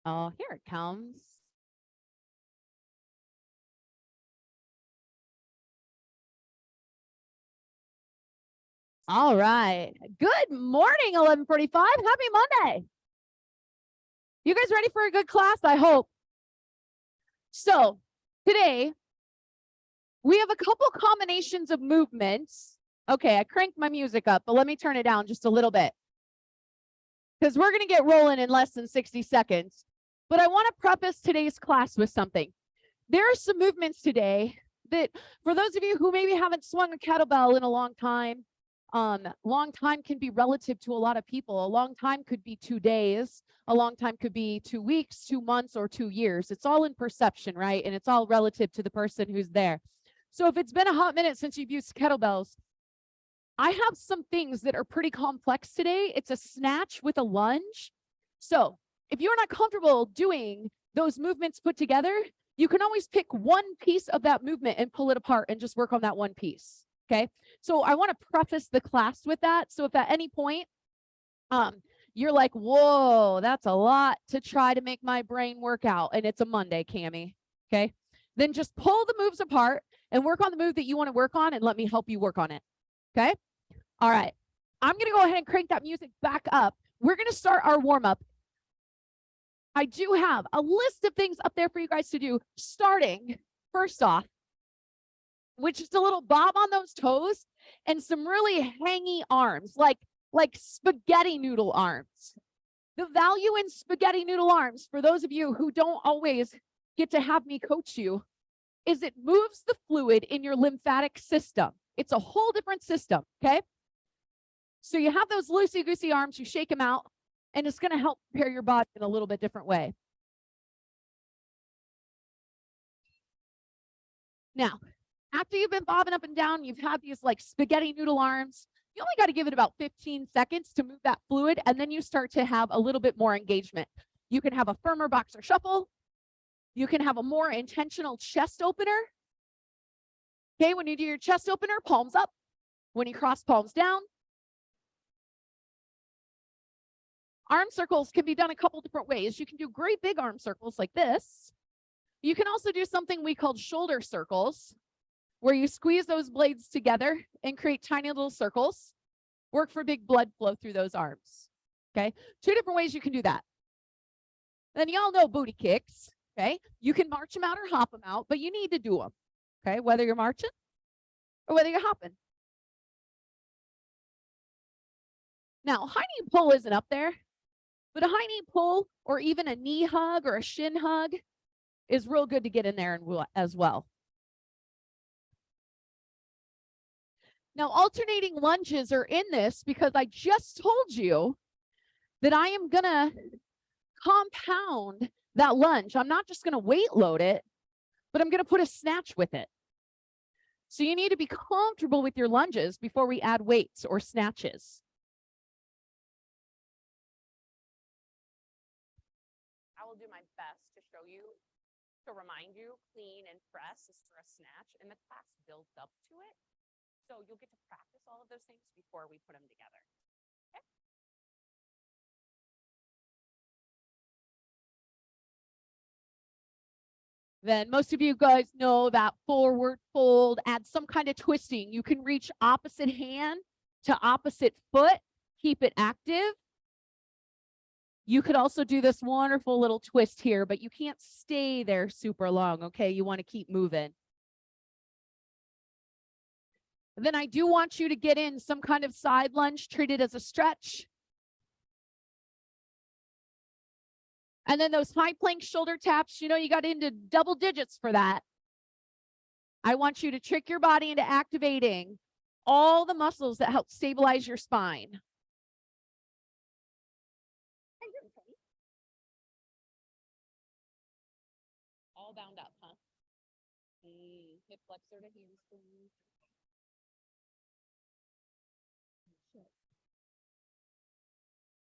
Oh, here it comes. All right. Good morning, 11:45. Happy Monday. You guys ready for a good class? I hope. So today we have a couple combinations of movements. Okay, I cranked my music up, but let me turn it down just a little bit because we're going to get rolling in less than 60 seconds. But I want to preface today's class with something. There are some movements today that, for those of you who maybe haven't swung a kettlebell in a long time can be relative to a lot of people. A long time could be 2 days. A long time could be 2 weeks, 2 months, or 2 years. It's all in perception, right? And it's all relative to the person who's there. So if it's been a hot minute since you've used kettlebells, I have some things that are pretty complex today. It's a snatch with a lunge. So if you're not comfortable doing those movements put together, you can always pick one piece of that movement and pull it apart and just work on that one piece. Okay. So I want to preface the class with that. So if at any point you're like, whoa, that's a lot to try to make my brain work out, and it's a Monday, Cami. Okay. Then just pull the moves apart and work on the move that you want to work on, and let me help you work on it. Okay. All right. I'm going to go ahead and crank that music back up. We're going to start our warm up. I do have a list of things up there for you guys to do, starting first off with just a little bob on those toes and some really hangy arms, like spaghetti noodle arms. The value in spaghetti noodle arms, for those of you who don't always get to have me coach you, is it moves the fluid in your lymphatic system. It's a whole different system, okay? So you have those loosey-goosey arms, you shake them out, and it's going to help prepare your body in a little bit different way. Now, after you've been bobbing up and down, you've had these like spaghetti noodle arms, you only got to give it about 15 seconds to move that fluid, and then you start to have a little bit more engagement. You can have a firmer boxer shuffle. You can have a more intentional chest opener. Okay, when you do your chest opener, palms up. When you cross palms down. Arm circles can be done a couple different ways. You can do great big arm circles like this. You can also do something we call shoulder circles, where you squeeze those blades together and create tiny little circles. Work for big blood flow through those arms. Okay, 2 different ways you can do that. Then y'all know booty kicks. Okay, you can march them out or hop them out, but you need to do them. Okay, whether you're marching or whether you're hopping. Now, high knee pull isn't up there, but a high knee pull or even a knee hug or a shin hug is real good to get in there as well. Now, alternating lunges are in this because I just told you that I am going to compound that lunge. I'm not just going to weight load it, but I'm going to put a snatch with it. So you need to be comfortable with your lunges before we add weights or snatches. I will do my best to show you, to remind you, clean and press is for a snatch, and the class builds up to it. So you'll get to practice all of those things before we put them together. Okay? Then most of you guys know that forward fold, add some kind of twisting. You can reach opposite hand to opposite foot, keep it active. You could also do this wonderful little twist here, but you can't stay there super long, okay? You want to keep moving. And then I do want you to get in some kind of side lunge, treat it as a stretch. And then those high plank shoulder taps, you know, you got into double digits for that. I want you to trick your body into activating all the muscles that help stabilize your spine. All bound up, huh? Hip flexor to hamstring.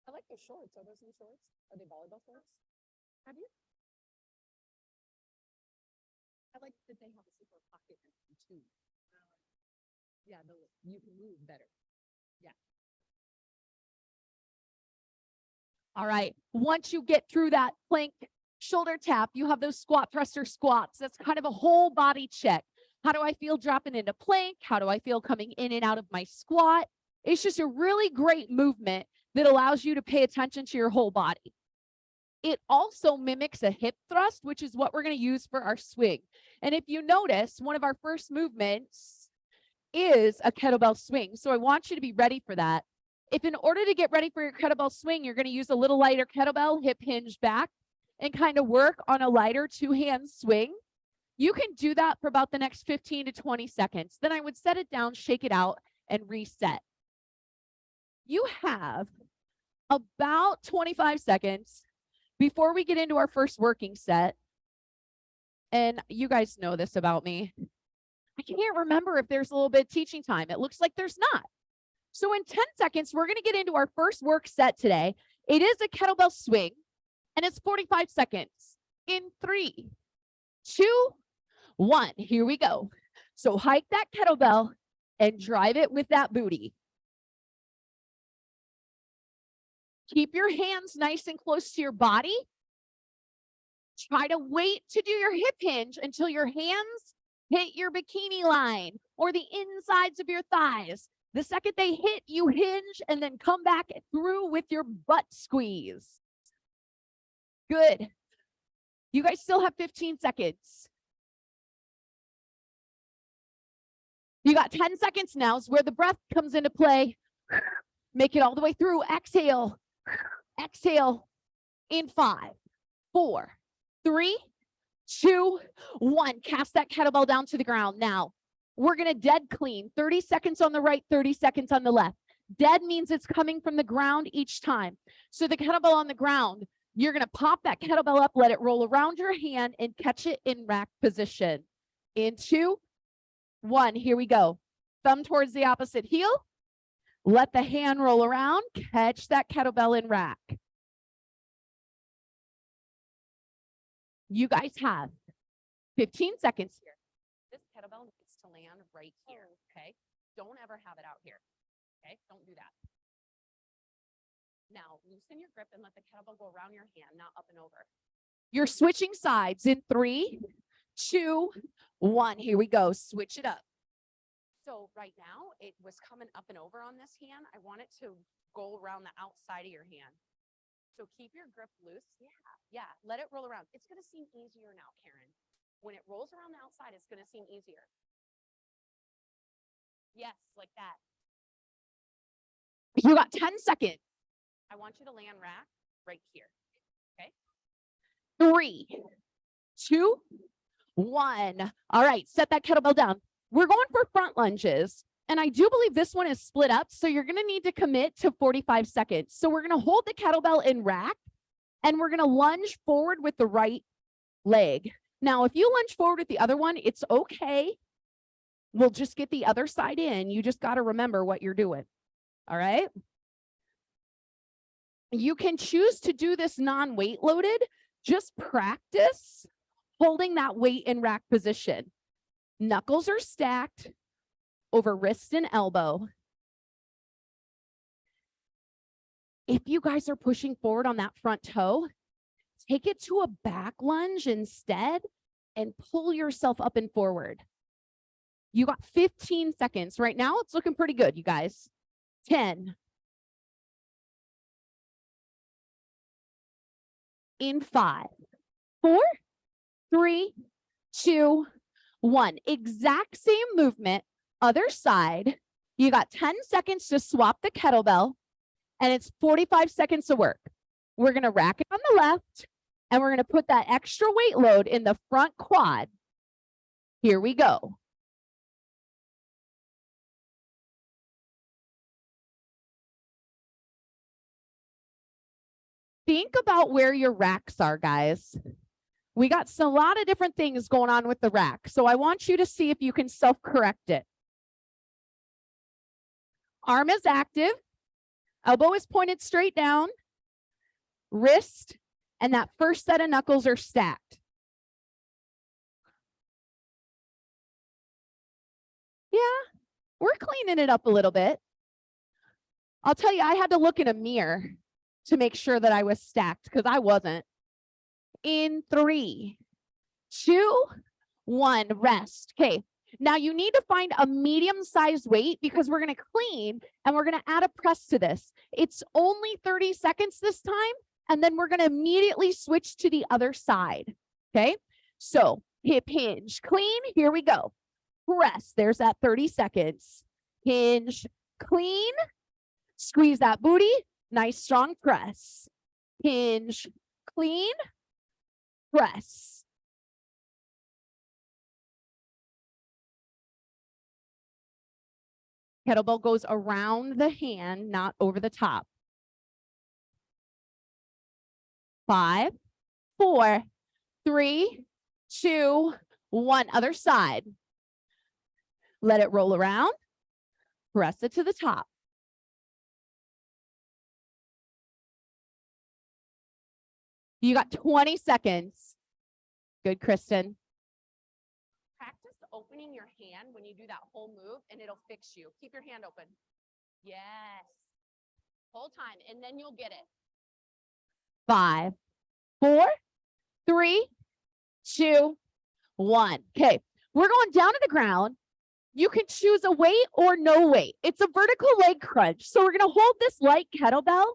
I like those shorts. Are those new shorts? Are they volleyball shorts? Have you? I like that they have a super pocket in them too. Yeah, you can move better. Yeah. All right. Once you get through that plank shoulder tap, you have those squat thruster squats. That's kind of a whole body check. How do I feel dropping into plank? How do I feel coming in and out of my squat? It's just a really great movement that allows you to pay attention to your whole body. It also mimics a hip thrust, which is what we're going to use for our swing. And if you notice, one of our first movements is a kettlebell swing. So I want you to be ready for that. If in order to get ready for your kettlebell swing, you're going to use a little lighter kettlebell, hip hinge back, and kind of work on a lighter two-hand swing, you can do that for about the next 15 to 20 seconds. Then I would set it down, shake it out, and reset. You have about 25 seconds before we get into our first working set. And you guys know this about me. I can't remember if there's a little bit of teaching time. It looks like there's not. So in 10 seconds, we're going to get into our first work set today. It is a kettlebell swing, and it's 45 seconds. In 3, 2, 1, here we go. So hike that kettlebell and drive it with that booty. Keep your hands nice and close to your body. Try to wait to do your hip hinge until your hands hit your bikini line or the insides of your thighs. The second they hit, you hinge and then come back through with your butt squeeze. Good. You guys still have 15 seconds. You got 10 seconds now is where the breath comes into play. Make it all the way through. Exhale. Exhale. In 5, 4, 3, 2, 1. Cast that kettlebell down to the ground. Now, we're going to dead clean. 30 seconds on the right, 30 seconds on the left. Dead means it's coming from the ground each time. So the kettlebell on the ground, you're going to pop that kettlebell up, let it roll around your hand, and catch it in rack position. In 2, 1, here we go. Thumb towards the opposite heel. Let the hand roll around. Catch that kettlebell in rack. You guys have 15 seconds here. This kettlebell needs to land right here, okay? Don't ever have it out here, okay? Don't do that. Now, loosen your grip and let the kettlebell go around your hand, not up and over. You're switching sides in 3, 2, 1. Here we go. Switch it up. So right now, it was coming up and over on this hand. I want it to go around the outside of your hand. So keep your grip loose. Yeah. Let it roll around. It's going to seem easier now, Karen. When it rolls around the outside, it's going to seem easier. Yes, like that. You got 10 seconds. I want you to land rack right here. Okay. 3, 2, 1. All right. Set that kettlebell down. We're going for front lunges. And I do believe this one is split up. So you're going to need to commit to 45 seconds. So we're going to hold the kettlebell in rack and we're going to lunge forward with the right leg. Now, if you lunge forward with the other one, it's okay. We'll just get the other side in. You just got to remember what you're doing. All right. You can choose to do this non-weight loaded. Just practice holding that weight in rack position. Knuckles are stacked over wrist and elbow. If you guys are pushing forward on that front toe, take it to a back lunge instead and pull yourself up and forward. You got 15 seconds. Right now, it's looking pretty good, you guys. 10. In 5, 4, 3, 2, 1. Exact same movement, other side. You got 10 seconds to swap the kettlebell, and it's 45 seconds of work. We're going to rack it on the left, and we're going to put that extra weight load in the front quad. Here we go. Think about where your racks are, guys. We got a lot of different things going on with the rack. So I want you to see if you can self-correct it. Arm is active. Elbow is pointed straight down. Wrist and that first set of knuckles are stacked. Yeah, we're cleaning it up a little bit. I'll tell you, I had to look in a mirror to make sure that I was stacked because I wasn't. In 3, 2, 1, rest. Okay. Now you need to find a medium-sized weight because we're going to clean and we're going to add a press to this. It's only 30 seconds this time, and then we're going to immediately switch to the other side. Okay. So hip hinge, clean. Here we go. Press. There's that 30 seconds. Hinge, clean. Squeeze that booty. Nice strong press. Hinge, clean. Press. Kettlebell goes around the hand, not over the top. 5, 4, 3, 2, 1. Other side. Let it roll around. Press it to the top. You got 20 seconds. Good, Kristen. Practice opening your hand when you do that whole move and it'll fix you. Keep your hand open. Yes. Whole time, and then you'll get it. 5, 4, 3, 2, 1. Okay, we're going down to the ground. You can choose a weight or no weight. It's a vertical leg crunch. So we're going to hold this light kettlebell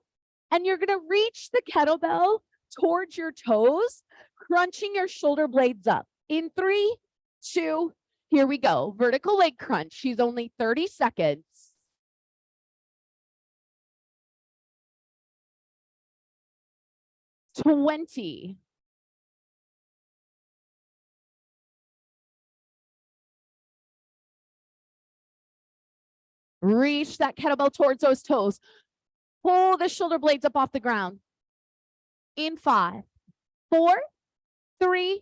and you're going to reach the kettlebell towards your toes, crunching your shoulder blades up. In 3, 2, here we go. Vertical leg crunch. She's only 30 seconds. 20. Reach that kettlebell towards those toes. Pull the shoulder blades up off the ground. In 5, 4, 3,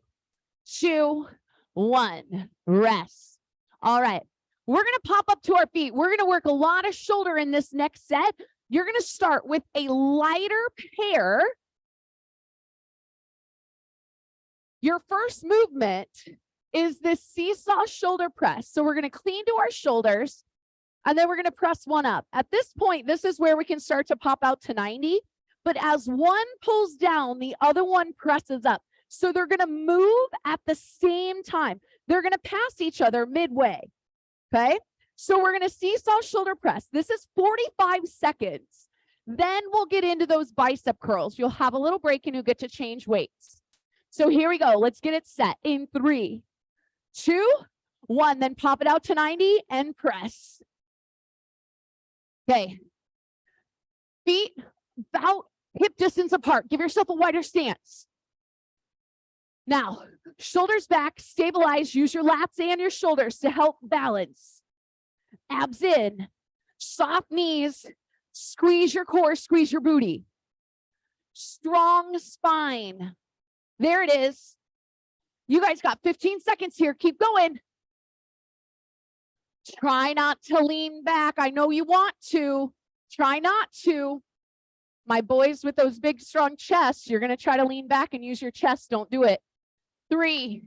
2, 1. Rest. All right. We're going to pop up to our feet. We're going to work a lot of shoulder in this next set. You're going to start with a lighter pair. Your first movement is this seesaw shoulder press. So we're going to clean to our shoulders, and then we're going to press one up. At this point, this is where we can start to pop out to 90. But as one pulls down, the other one presses up. So they're going to move at the same time. They're going to pass each other midway. Okay. So we're going to seesaw shoulder press. This is 45 seconds. Then we'll get into those bicep curls. You'll have a little break and you'll get to change weights. So here we go. Let's get it set in 3, 2, 1. Then pop it out to 90 and press. Okay. Feet about hip distance apart. Give yourself a wider stance. Now, shoulders back, stabilize, use your lats and your shoulders to help balance. Abs in, soft knees, squeeze your core, squeeze your booty. Strong spine. There it is. You guys got 15 seconds here. Keep going. Try not to lean back. I know you want to. Try not to. My boys with those big, strong chests, you're going to try to lean back and use your chest. Don't do it. 3,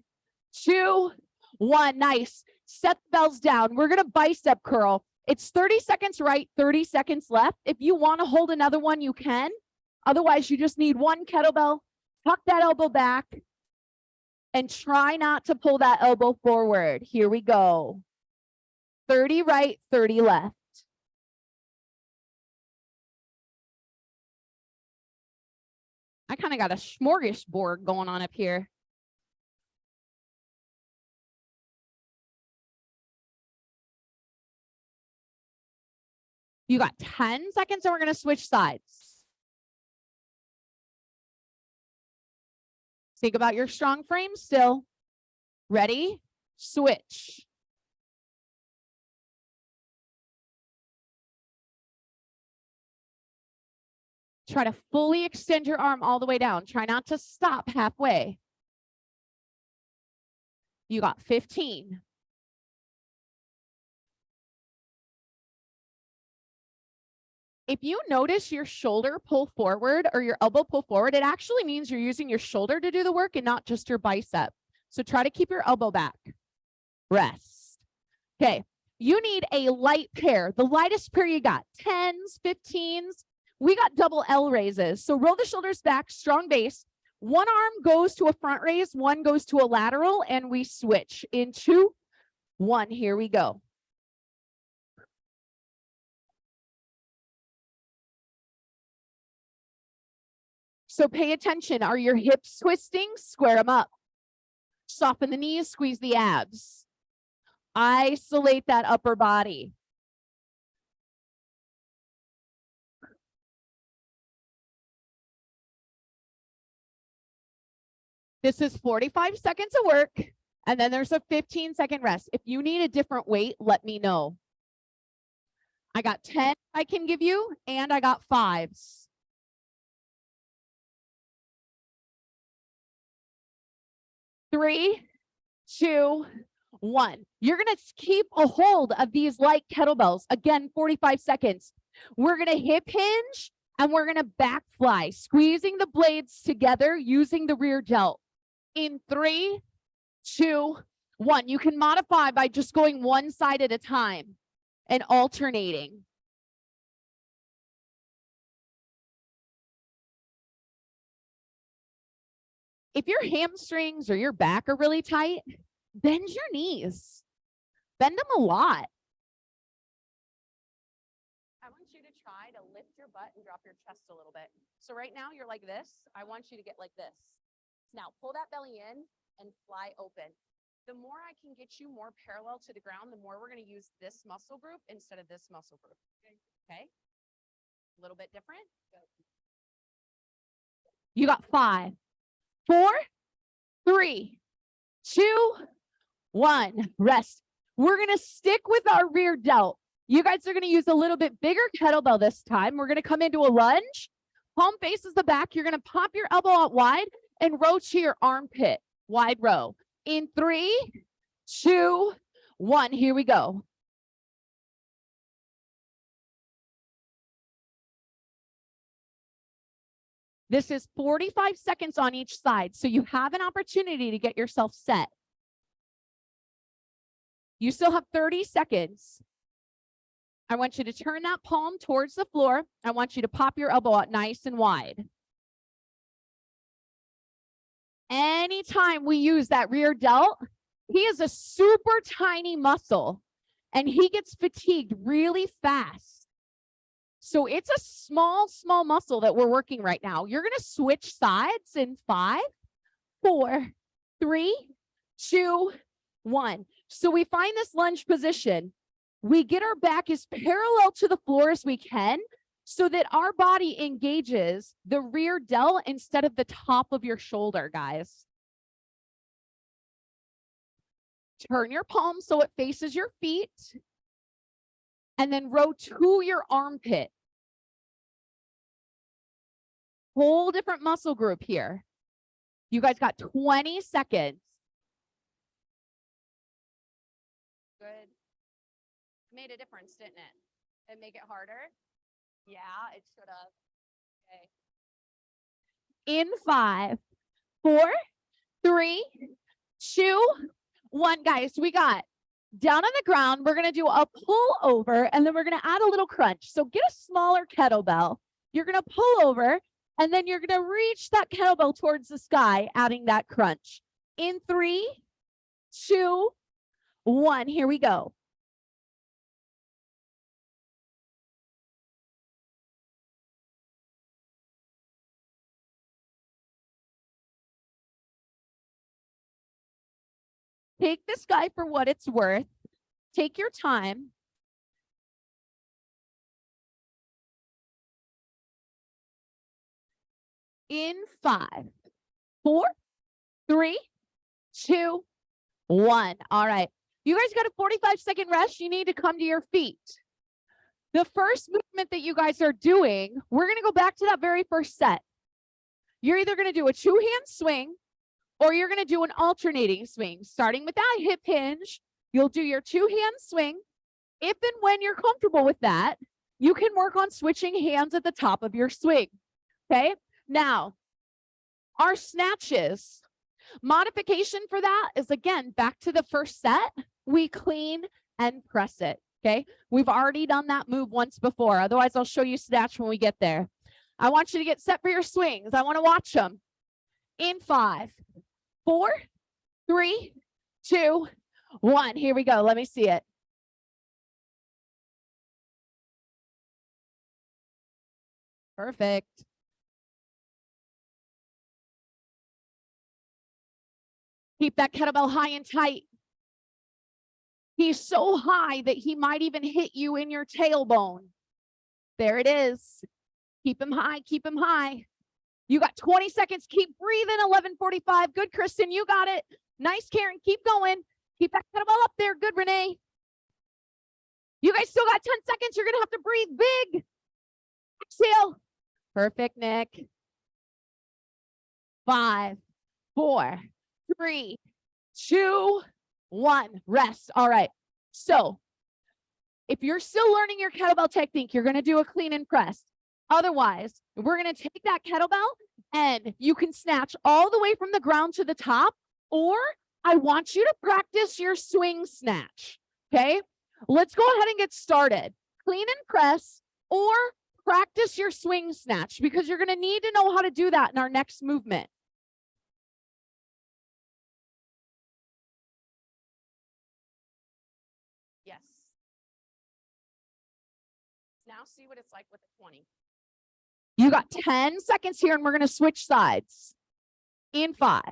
2, 1. Nice. Set the bells down. We're going to bicep curl. It's 30 seconds right, 30 seconds left. If you want to hold another one, you can. Otherwise, you just need one kettlebell. Tuck that elbow back and try not to pull that elbow forward. Here we go. 30 right, 30 left. I kind of got a smorgasbord going on up here. You got 10 seconds and we're going to switch sides. Think about your strong frame still. Ready? Switch. Try to fully extend your arm all the way down. Try not to stop halfway. You got 15. If you notice your shoulder pull forward or your elbow pull forward, it actually means you're using your shoulder to do the work and not just your bicep. So try to keep your elbow back. Rest. Okay. You need a light pair, the lightest pair you got, 10s, 15s. we got double L raises. So roll the shoulders back, strong base. One arm goes to a front raise, one goes to a lateral, and we switch in 2, 1. Here we go. So pay attention. Are your hips twisting? Square them up. Soften the knees, squeeze the abs. Isolate that upper body. This is 45 seconds of work, and then there's a 15-second rest. If you need a different weight, let me know. I got 10 I can give you, and I got 5s. Three, 2, 1. You're going to keep a hold of these light kettlebells. Again, 45 seconds. We're going to hip hinge, and we're going to back fly, squeezing the blades together using the rear delt. In 3, 2, 1. You can modify by just going one side at a time and alternating. If your hamstrings or your back are really tight, bend your knees. Bend them a lot. I want you to try to lift your butt and drop your chest a little bit. So right now you're like this. I want you to get like this. Now pull that belly in and fly open. The more I can get you more parallel to the ground, the more we're going to use this muscle group instead of this muscle group. Okay? A little bit different. You got 5, 4, 3, 2, 1. Rest. We're going to stick with our rear delt. You guys are going to use a little bit bigger kettlebell this time. We're going to come into a lunge. Palm faces the back. You're going to pop your elbow out wide and row to your armpit. Wide row. In 3, 2, 1. Here we go. This is 45 seconds on each side, so you have an opportunity to get yourself set. You still have 30 seconds. I want you to turn that palm towards the floor. I want you to pop your elbow out nice and wide. Anytime we use that rear delt, he is a super tiny muscle, and he gets fatigued really fast. So it's a small muscle that we're working right now. You're going to switch sides in 5, 4, 3, 2, 1. So we find this lunge position. We get our back as parallel to the floor as we can so that our body engages the rear delt instead of the top of your shoulder, guys. Turn your palm so it faces your feet. And then row to your armpit. Whole different muscle group here. You guys got 20 seconds. Good. Made a difference, didn't it? And make it harder? Yeah, it should have. Okay. In 5, 4, 3, 2, 1. Guys, we got down on the ground. We're going to do a pull over, and then we're going to add a little crunch. So get a smaller kettlebell. You're going to pull over, and then you're going to reach that kettlebell towards the sky, adding that crunch. In 3, 2, 1. Here we go. Take this guy for what it's worth. Take your time. In 5, 4, 3, 2, 1. All right. You guys got a 45-second rest. You need to come to your feet. The first movement that you guys are doing, we're going to go back to that very first set. You're either going to do a 2-hand swing, or you're going to do an alternating swing. Starting with that hip hinge, you'll do your 2-hand swing. If and when you're comfortable with that, you can work on switching hands at the top of your swing. Okay? Now, our snatches. Modification for that is, again, back to the first set. We clean and press it. Okay, we've already done that move once before. Otherwise, I'll show you snatch when we get there. I want you to get set for your swings. I want to watch them. In 5, 4, 3, 2, 1. Here we go. Let me see it. Perfect. Keep that kettlebell high and tight. He's so high that he might even hit you in your tailbone. There it is. Keep him high. Keep him high. You got 20 seconds. Keep breathing. 11:45. Good, Kristen. You got it. Nice, Karen. Keep going. Keep that kettlebell up there. Good, Renee. You guys still got 10 seconds. You're going to have to breathe big. Exhale. Perfect, Nick. 5, 4, 3, 2, 1. Rest. All right. So if you're still learning your kettlebell technique, you're going to do a clean and press. Otherwise, we're going to take that kettlebell and you can snatch all the way from the ground to the top, or I want you to practice your swing snatch. Okay. Let's go ahead and get started. Clean and press or practice your swing snatch, because you're going to need to know how to do that in our next movement. Yes. Now see what it's like with a 20. You got 10 seconds here and we're going to switch sides. In 5,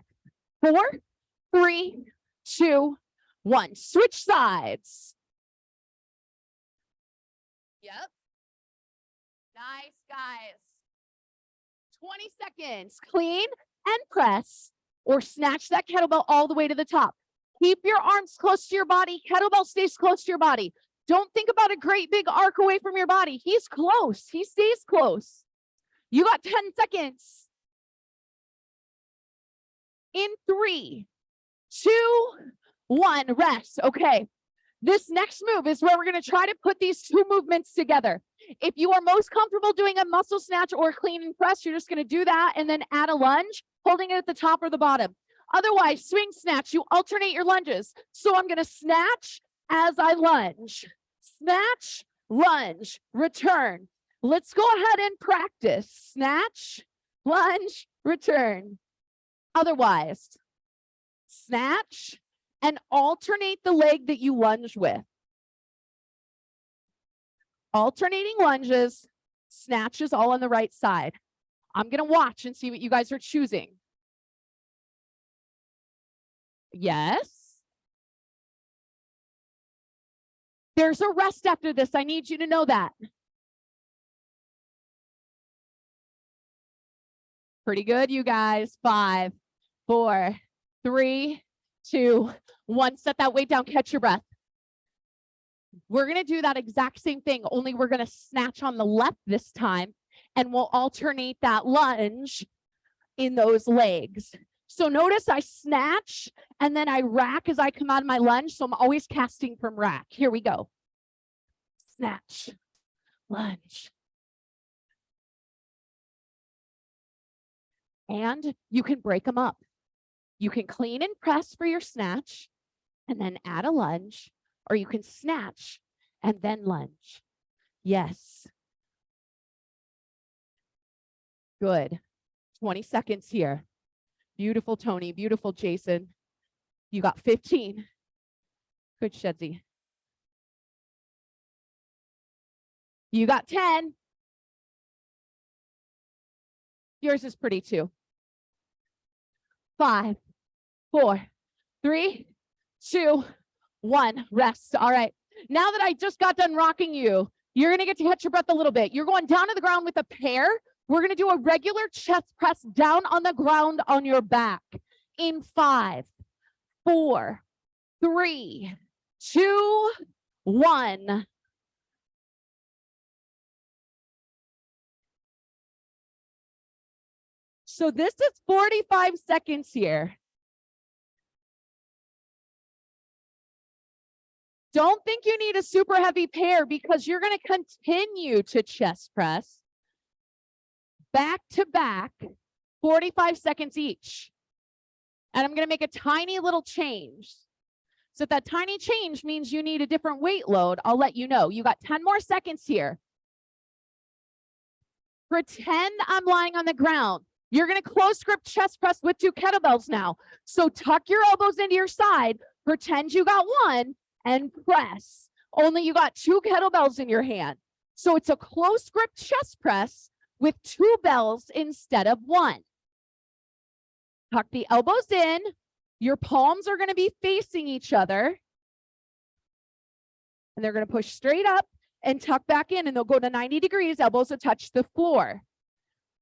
4, 3, 2, 1. Switch sides. Yep. Nice, guys. 20 seconds. Clean and press or snatch that kettlebell all the way to the top. Keep your arms close to your body. Kettlebell stays close to your body. Don't think about a great big arc away from your body. He's close. He stays close. You got 10 seconds. In 3, 2, 1, rest. Okay. This next move is where we're going to try to put these two movements together. If you are most comfortable doing a muscle snatch or clean and press, you're just going to do that and then add a lunge, holding it at the top or the bottom. Otherwise, swing snatch, you alternate your lunges. So I'm going to snatch as I lunge. Snatch, lunge, return. Let's go ahead and practice. Snatch, lunge, return. Otherwise, snatch and alternate the leg that you lunge with. Alternating lunges, snatches all on the right side. I'm going to watch and see what you guys are choosing. Yes. There's a rest after this. I need you to know that. Pretty good, you guys. 5, 4, 3, 2, 1. Set that weight down. Catch your breath. We're going to do that exact same thing, only we're going to snatch on the left this time, and we'll alternate that lunge in those legs. So notice I snatch and then I rack as I come out of my lunge. So I'm always casting from rack. Here we go. Snatch, lunge. And you can break them up. You can clean and press for your snatch and then add a lunge, or you can snatch and then lunge. Yes. Good. 20 seconds here. Beautiful, Tony. Beautiful, Jason. You got 15. Good, Shedzi. You got 10. Yours is pretty too. 5, 4, 3, 2, 1. Rest. All right. Now that I just got done rocking you, you're going to get to catch your breath a little bit. You're going down to the ground with a pair. We're going to do a regular chest press down on the ground on your back. In 5, 4, 3, 2, 1. So this is 45 seconds here. Don't think you need a super heavy pair, because you're going to continue to chest press back to back, 45 seconds each. And I'm going to make a tiny little change. So if that tiny change means you need a different weight load, I'll let you know. You got 10 more seconds here. Pretend I'm lying on the ground. You're going to close grip chest press with 2 kettlebells now. So tuck your elbows into your side, pretend you got one, and press. Only you got 2 kettlebells in your hand. So it's a close grip chest press with 2 bells instead of 1. Tuck the elbows in. Your palms are going to be facing each other. And they're going to push straight up and tuck back in, and they'll go to 90 degrees. Elbows will touch the floor.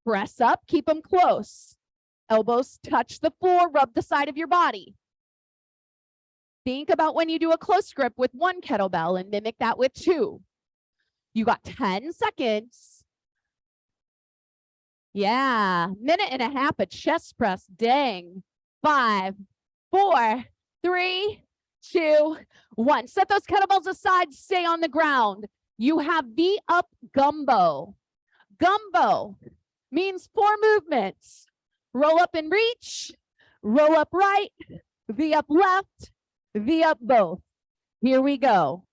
Press up, keep them close. Elbows touch the floor, rub the side of your body. Think about when you do a close grip with 1 kettlebell and mimic that with 2. You got 10 seconds. Yeah, minute and a half of chest press. Dang. 5, 4, 3, 2, 1. Set those kettlebells aside, stay on the ground. You have V-up gumbo. Gumbo means 4 movements. Roll up and reach, roll up right, V-up left, V-up both. Here we go.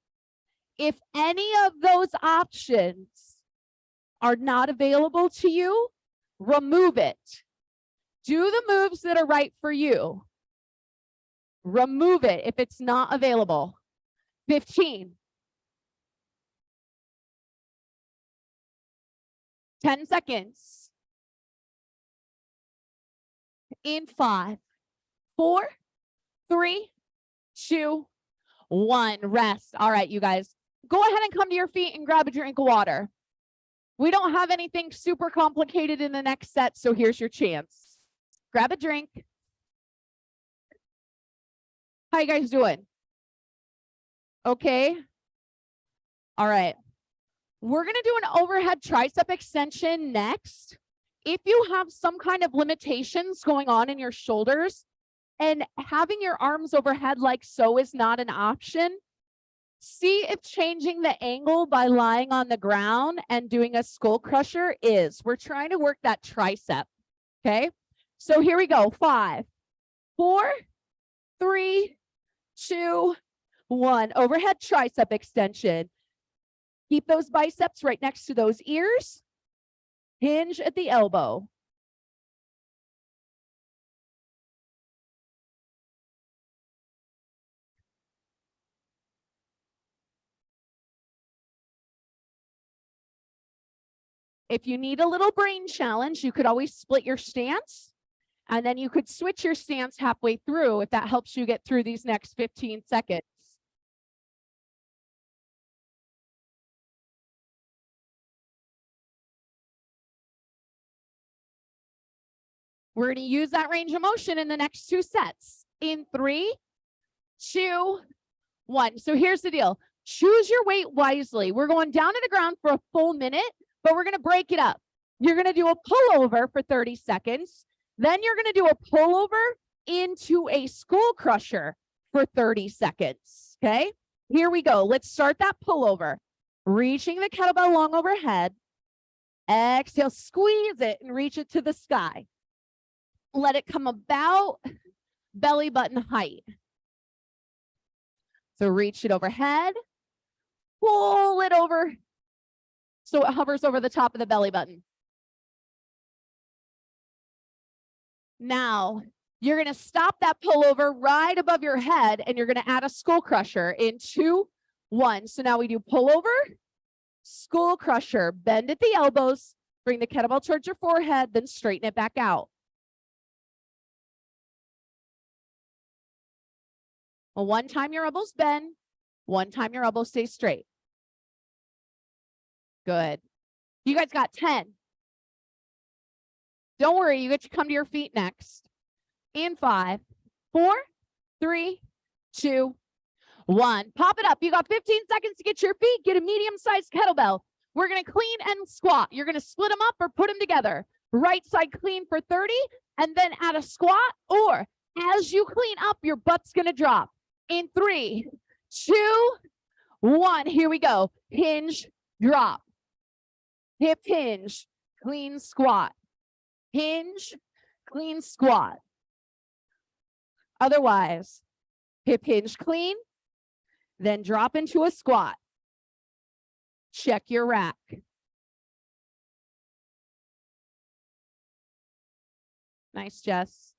If any of those options are not available to you, remove it. Do the moves that are right for you. Remove it if it's not available. 15. 10 seconds. In 5, 4, 3, 2, 1. Rest. All right, you guys, go ahead and come to your feet and grab a drink of water. We don't have anything super complicated in the next set, so here's your chance. Grab a drink. How you guys doing? Okay. All right. We're going to do an overhead tricep extension next. If you have some kind of limitations going on in your shoulders and having your arms overhead like so is not an option, see if changing the angle by lying on the ground and doing a skull crusher is. We're trying to work that tricep. Okay. So here we go. 5, 4, 3, 2, 1. Overhead tricep extension. Keep those biceps right next to those ears. Hinge at the elbow. If you need a little brain challenge, you could always split your stance, and then you could switch your stance halfway through if that helps you get through these next 15 seconds. We're going to use that range of motion in the next 2 sets. In 3, 2, 1. So here's the deal. Choose your weight wisely. We're going down to the ground for a full minute, but we're going to break it up. You're going to do a pullover for 30 seconds. Then you're going to do a pullover into a skull crusher for 30 seconds. Okay, here we go. Let's start that pullover. Reaching the kettlebell long overhead. Exhale, squeeze it and reach it to the sky. Let it come about belly button height. So reach it overhead, pull it over so it hovers over the top of the belly button. Now, you're going to stop that pullover right above your head, and you're going to add a skull crusher in 2, 1. So now we do pullover, skull crusher, bend at the elbows, bring the kettlebell towards your forehead, then straighten it back out. Well, 1 time your elbows bend, 1 time your elbows stay straight. Good. You guys got 10. Don't worry, you get to come to your feet next. In 5, 4, 3, 2, 1. Pop it up. You got 15 seconds to get to your feet. Get a medium-sized kettlebell. We're going to clean and squat. You're going to split them up or put them together. Right side clean for 30, and then add a squat, or as you clean up, your butt's going to drop. In 3, 2, 1. Here we go. Hinge, drop. Hip hinge, clean squat. Hinge, clean squat. Otherwise, Hip hinge clean, then drop into a squat. Check your rack. Nice, Jess.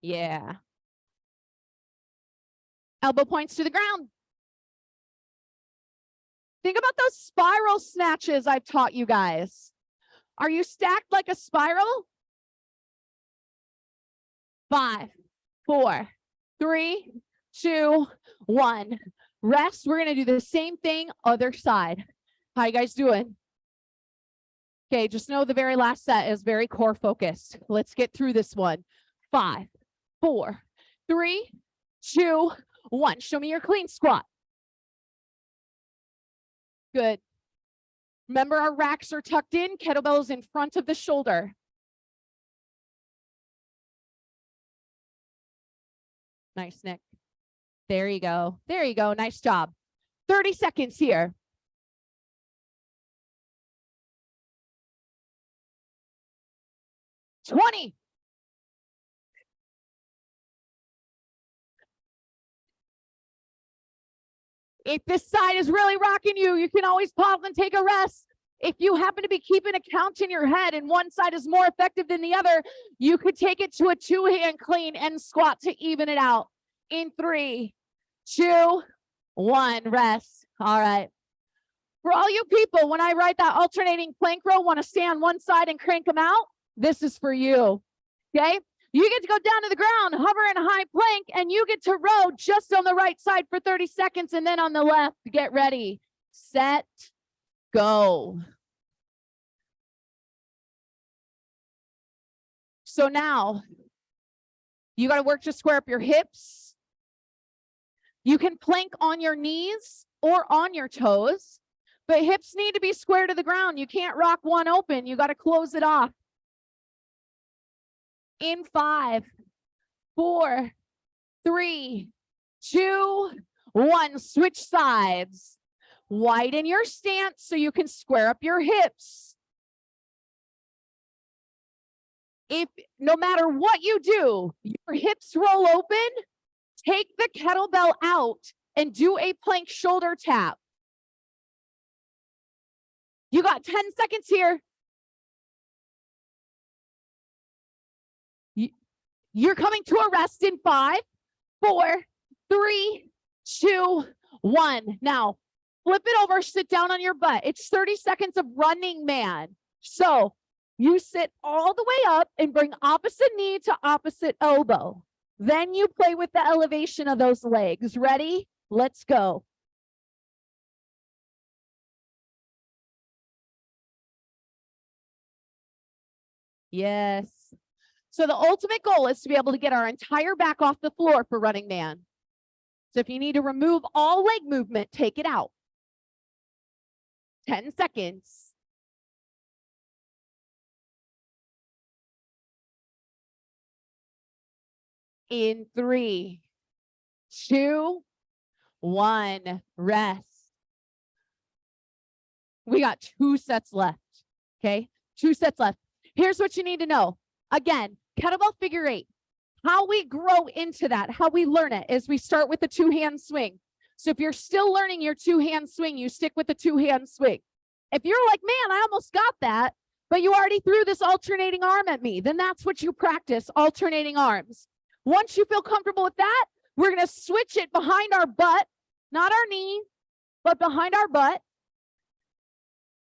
Yeah. Elbow points to the ground. Think about those spiral snatches I've taught you guys. Are you stacked like a spiral? 5, 4, 3, 2, 1. Rest. We're going to do the same thing, other side. How you guys doing? Okay, just know the very last set is very core focused. Let's get through this one. 5, 4, 3, 2, 1. Show me your clean squat. Good. Remember, our racks are tucked in, kettlebells in front of the shoulder. Nice, Nick. There you go. There you go. Nice job. 30 seconds here. 20. If this side is really rocking you, you can always pause and take a rest. If you happen to be keeping a count in your head and one side is more effective than the other, you could take it to a 2-hand clean and squat to even it out. In 3, 2, 1, rest. All right. For all you people, when I write that alternating plank row, want to stay on one side and crank them out, this is for you. Okay? You get to go down to the ground, hover in a high plank, and you get to row just on the right side for 30 seconds, and then on the left, get ready, set, go. So now, you got to work to square up your hips. You can plank on your knees or on your toes, but hips need to be square to the ground. You can't rock one open. You got to close it off. In 5, 4, 3, 2, 1. Switch sides. Widen your stance so you can square up your hips. If no matter what you do, your hips roll open, take the kettlebell out and do a plank shoulder tap. You got 10 seconds here. You're coming to a rest in 5, 4, 3, 2, 1. Now, flip it over, sit down on your butt. It's 30 seconds of running man. So you sit all the way up and bring opposite knee to opposite elbow. Then you play with the elevation of those legs. Ready? Let's go. Yes. So the ultimate goal is to be able to get our entire back off the floor for running man. So if you need to remove all leg movement, take it out. 10 seconds. In 3, 2, 1, rest. We got 2 sets left. Okay, 2 sets left. Here's what you need to know. Again, kettlebell figure 8. How we grow into that, how we learn it, is we start with a 2-hand swing. So if you're still learning your 2-hand swing, you stick with the 2-hand swing. If you're like, man, I almost got that, but you already threw this alternating arm at me, then that's what you practice, alternating arms. Once you feel comfortable with that, we're going to switch it behind our butt, not our knee, but behind our butt.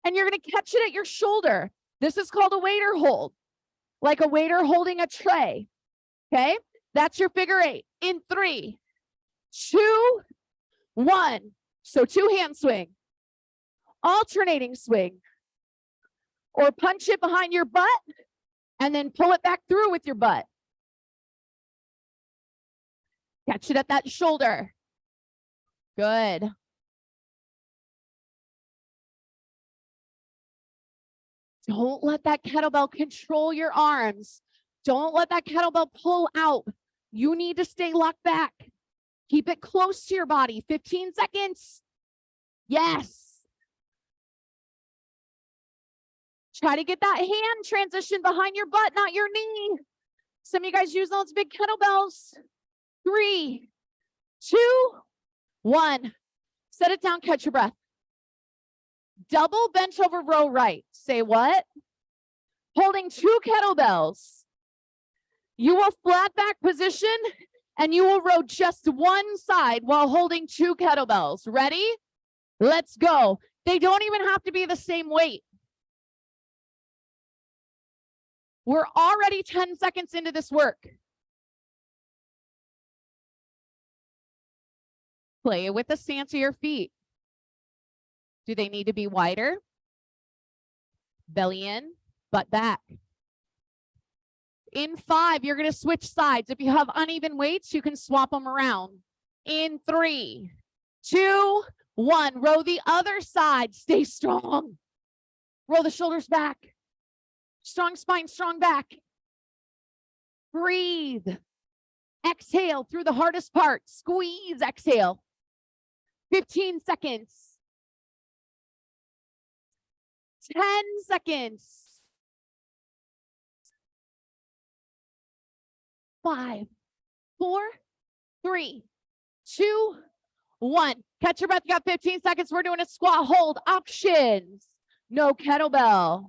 And you're going to catch it at your shoulder. This is called a waiter hold, like a waiter holding a tray. Okay, that's your figure 8. In 3, 2, 1. So 2-hand swing, alternating swing, or punch it behind your butt and then pull it back through with your butt. Catch it at that shoulder. Good. Don't let that kettlebell control your arms. Don't let that kettlebell pull out. You need to stay locked back. Keep it close to your body. 15 seconds. Yes. Try to get that hand transition behind your butt, not your knee. Some of you guys use those big kettlebells. 3, 2, 1. Set it down, catch your breath. Double bench over row right. Say what? Holding 2 kettlebells. You will flat back position and you will row just one side while holding 2 kettlebells. Ready? Let's go. They don't even have to be the same weight. We're already 10 seconds into this work. Play with the stance of your feet. Do they need to be wider? Belly in, butt back. In 5, you're going to switch sides. If you have uneven weights, you can swap them around. In 3, 2, 1. Row the other side. Stay strong. Roll the shoulders back. Strong spine, strong back. Breathe. Exhale through the hardest part. Squeeze, exhale. 15 seconds. 10 seconds. 5, 4, 3, 2, 1. Catch your breath. You got 15 seconds. We're doing a squat hold. Options. No kettlebell.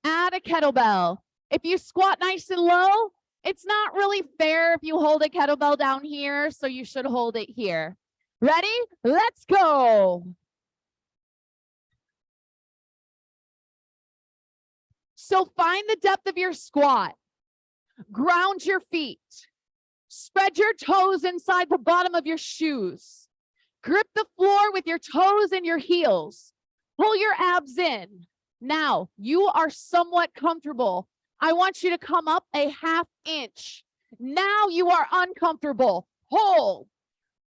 Add a kettlebell. If you squat nice and low, it's not really fair if you hold a kettlebell down here, so you should hold it here. Ready? Let's go. So find the depth of your squat. Ground your feet. Spread your toes inside the bottom of your shoes. Grip the floor with your toes and your heels. Pull your abs in. Now, you are somewhat comfortable. I want you to come up a ½ inch. Now you are uncomfortable. Hold.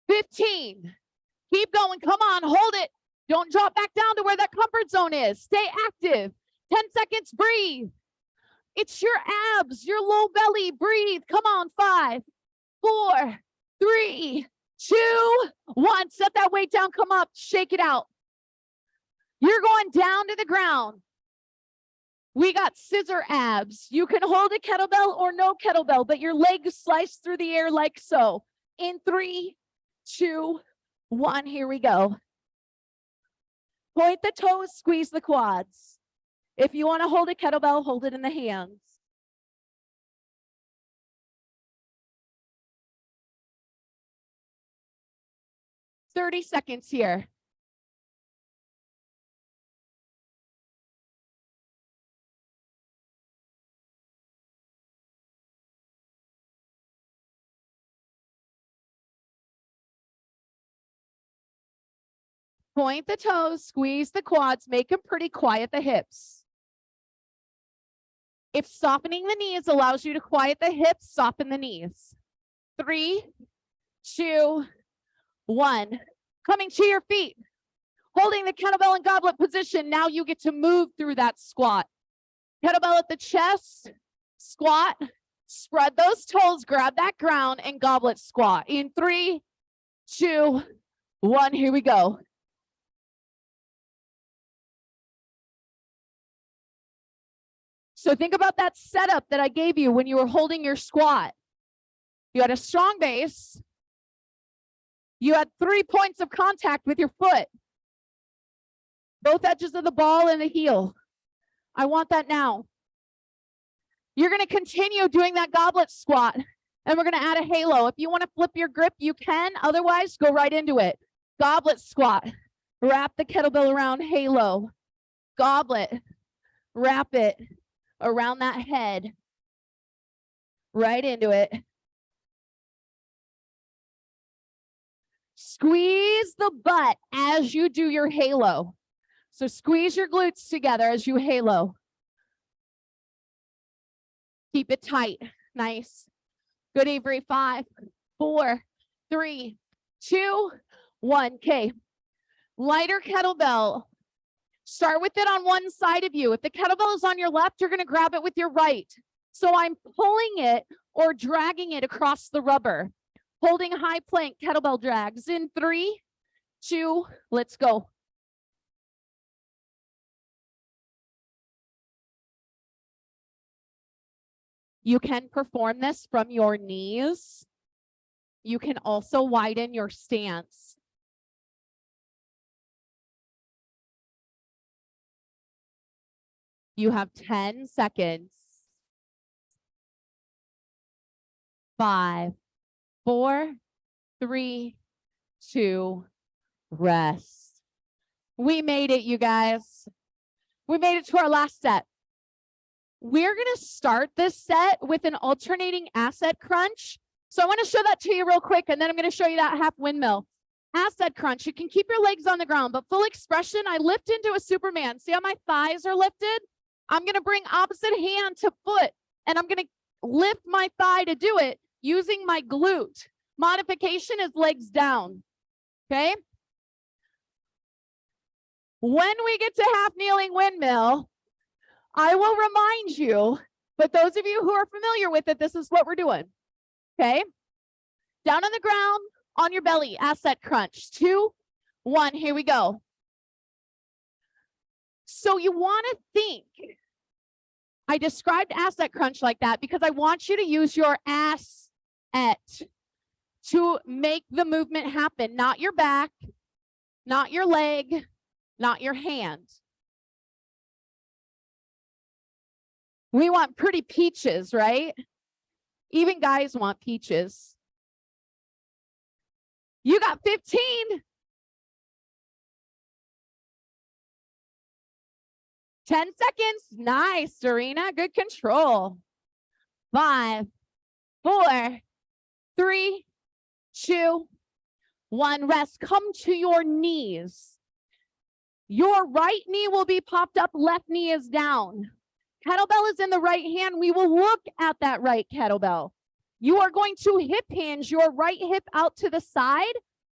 15. Keep going. Come on, hold it. Don't drop back down to where that comfort zone is. Stay active. 10 seconds, breathe. It's your abs, your low belly. Breathe. Come on, 5, 4, 3, 2, 1. Set that weight down. Come up. Shake it out. You're going down to the ground. We got scissor abs. You can hold a kettlebell or no kettlebell, but your legs slice through the air like so. In 3, 2, 1. Here we go. Point the toes, squeeze the quads. If you want to hold a kettlebell, hold it in the hands. "30 seconds here. Point the toes, squeeze the quads, make them pretty quiet the hips. If softening the knees allows you to quiet the hips, soften the knees. 3, 2, 1. Coming to your feet. Holding the kettlebell in goblet position. Now you get to move through that squat. Kettlebell at the chest, squat, spread those toes, grab that ground, and goblet squat. In 3, 2, 1, here we go. So think about that setup that I gave you when you were holding your squat. You had a strong base. You had 3 points of contact with your foot. Both edges of the ball and the heel. I want that now. You're going to continue doing that goblet squat, and we're going to add a halo. If you want to flip your grip, you can. Otherwise, go right into it. Goblet squat. Wrap the kettlebell around halo. Goblet. Wrap it around that head. Right into it. Squeeze the butt as you do your halo. So squeeze your glutes together as you halo. Keep it tight. Nice. Good, Avery. 5, 4, 3, 2, 1. Okay. Lighter kettlebell. Start with it on one side of you. If the kettlebell is on your left, you're going to grab it with your right. So I'm pulling it or dragging it across the rubber. Holding high plank kettlebell drags. In 3, 2, let's go. You can perform this from your knees. You can also widen your stance. You have 10 seconds. 5, 4, 3, 2, rest. We made it, you guys. We made it to our last set. We're going to start this set with an alternating asset crunch. So I want to show that to you real quick, and then I'm going to show you that half windmill. Asset crunch, you can keep your legs on the ground, but full expression, I lift into a Superman. See how my thighs are lifted? I'm going to bring opposite hand to foot, and I'm going to lift my thigh to do it using my glute. Modification is legs down, okay? When we get to half kneeling windmill, I will remind you, but those of you who are familiar with it, this is what we're doing, okay? Down on the ground, on your belly, asset crunch. 2, 1, here we go. So you want to think, I described asset crunch like that because I want you to use your asset to make the movement happen, not your back, not your leg, not your hand. We want pretty peaches, right? Even guys want peaches. You got 15. 10 seconds. Nice, Serena. Good control. 5, 4, 3, 2, 1. Rest. Come to your knees. Your right knee will be popped up. Left knee is down. Kettlebell is in the right hand. We will look at that right kettlebell. You are going to hip hinge your right hip out to the side,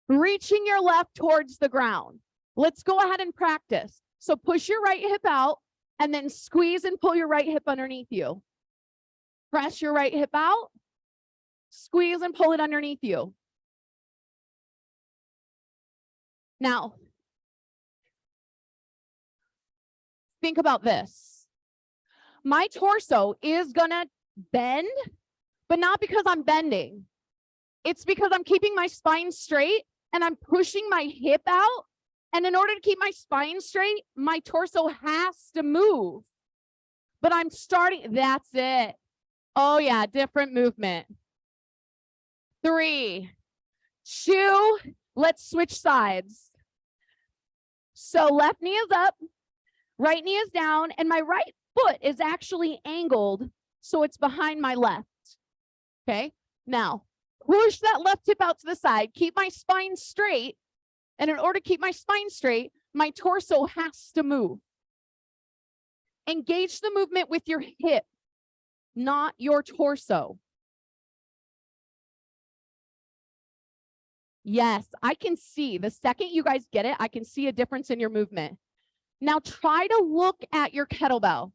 reaching your left towards the ground. Let's go ahead and practice. So push your right hip out and then squeeze and pull your right hip underneath you. Press your right hip out, squeeze and pull it underneath you. Now, think about this. My torso is gonna bend, but not because I'm bending. It's because I'm keeping my spine straight and I'm pushing my hip out. And in order to keep my spine straight, my torso has to move. But I'm starting, that's it. Oh yeah, different movement. 3, 2, let's switch sides. So left knee is up, right knee is down, and my right foot is actually angled, so it's behind my left. Okay, now push that left hip out to the side, keep my spine straight, and in order to keep my spine straight, my torso has to move. Engage the movement with your hip, not your torso. Yes, I can see, the second you guys get it, I can see a difference in your movement. Now try to look at your kettlebell.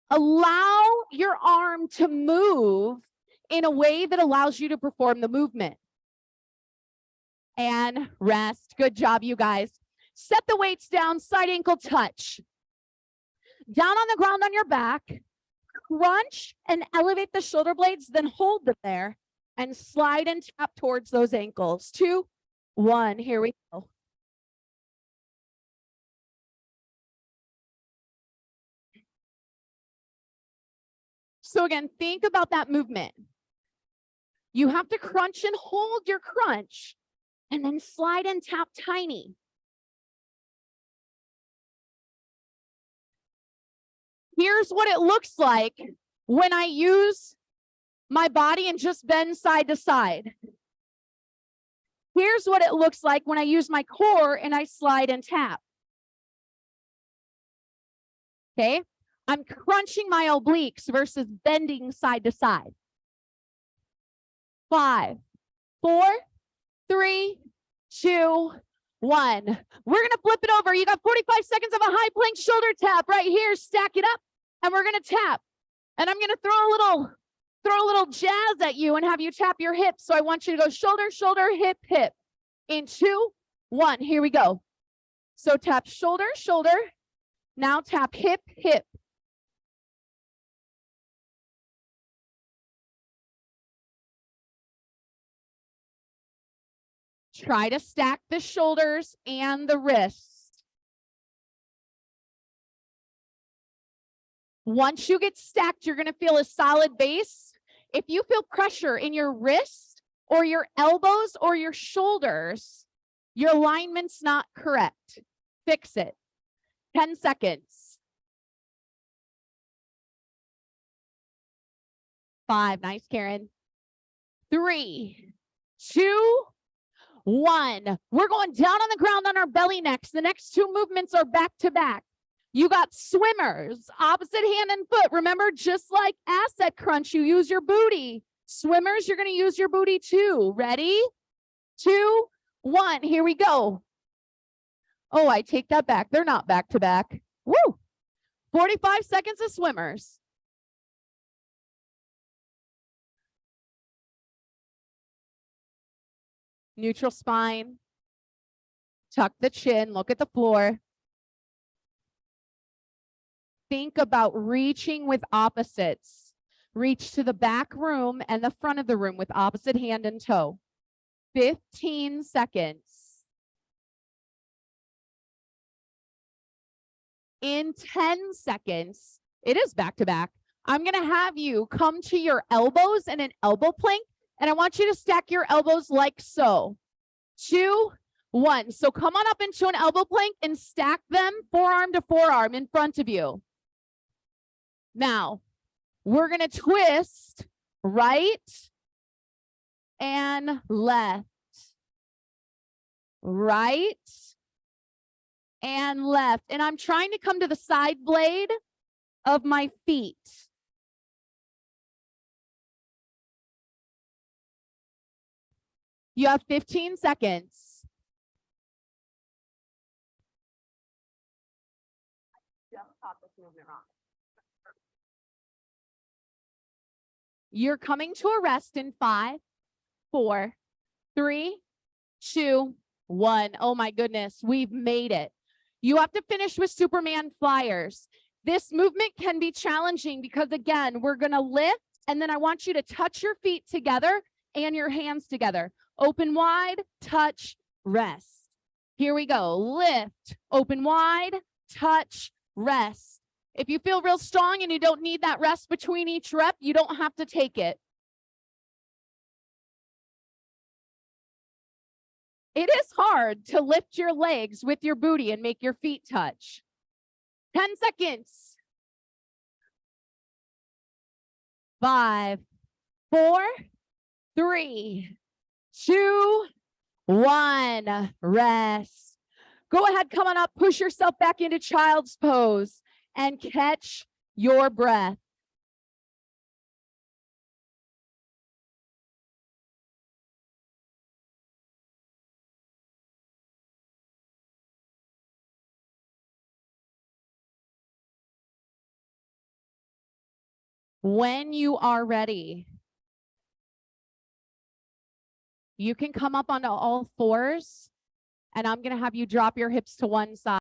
Allow your arm to move in a way that allows you to perform the movement. And rest. Good job, you guys. Set the weights down, side ankle touch. Down on the ground on your back. Crunch and elevate the shoulder blades, then hold them there and slide and tap towards those ankles. 2, 1, here we go. So again, think about that movement. You have to crunch and hold your crunch and then slide and tap tiny. Here's what it looks like when I use my body and just bend side to side. Here's what it looks like when I use my core and I slide and tap. Okay, I'm crunching my obliques versus bending side to side. 5, 4, 3, 2, 1. We're going to flip it over. You got 45 seconds of a high plank shoulder tap right here. Stack it up and we're going to tap. And I'm going to throw a little jazz at you and have you tap your hips. So I want you to go shoulder, shoulder, hip, hip. In 2, 1, here we go. So tap shoulder, shoulder. Now tap hip, hip. Try to stack the shoulders and the wrists. Once you get stacked, you're going to feel a solid base. If you feel pressure in your wrist or your elbows or your shoulders, your alignment's not correct. Fix it. 10 seconds. 5. Nice, Karen. 3, 2, 1. We're going down on the ground on our belly next. The next 2 movements are back to back. You got swimmers, opposite hand and foot. Remember, just like asset crunch, you use your booty. Swimmers, you're going to use your booty too. Ready? 2, 1. Here we go. Oh, I take that back. They're not back to back. Woo! 45 seconds of swimmers. Neutral spine. Tuck the chin. Look at the floor. Think about reaching with opposites. Reach to the back room and the front of the room with opposite hand and toe. 15 seconds. In 10 seconds, it is back to back. I'm going to have you come to your elbows in an elbow plank, and I want you to stack your elbows like so. 2, 1. So come on up into an elbow plank and stack them forearm to forearm in front of you. Now, we're going to twist right and left. Right and left. And I'm trying to come to the side blade of my feet. You have 15 seconds. Just caught this movement wrong. You're coming to a rest in 5, 4, 3, 2, 1. Oh my goodness, we've made it. You have to finish with Superman flyers. This movement can be challenging because, again, we're going to lift, and then I want you to touch your feet together and your hands together. Open wide, touch, rest. Here we go. Lift, open wide, touch, rest. If you feel real strong and you don't need that rest between each rep, you don't have to take it. It is hard to lift your legs with your booty and make your feet touch. 10 seconds. 5, 4, 3, 2, 1. Rest. Go ahead, come on up, push yourself back into child's pose and catch your breath. When you are ready, you can come up onto all fours, and I'm going to have you drop your hips to one side.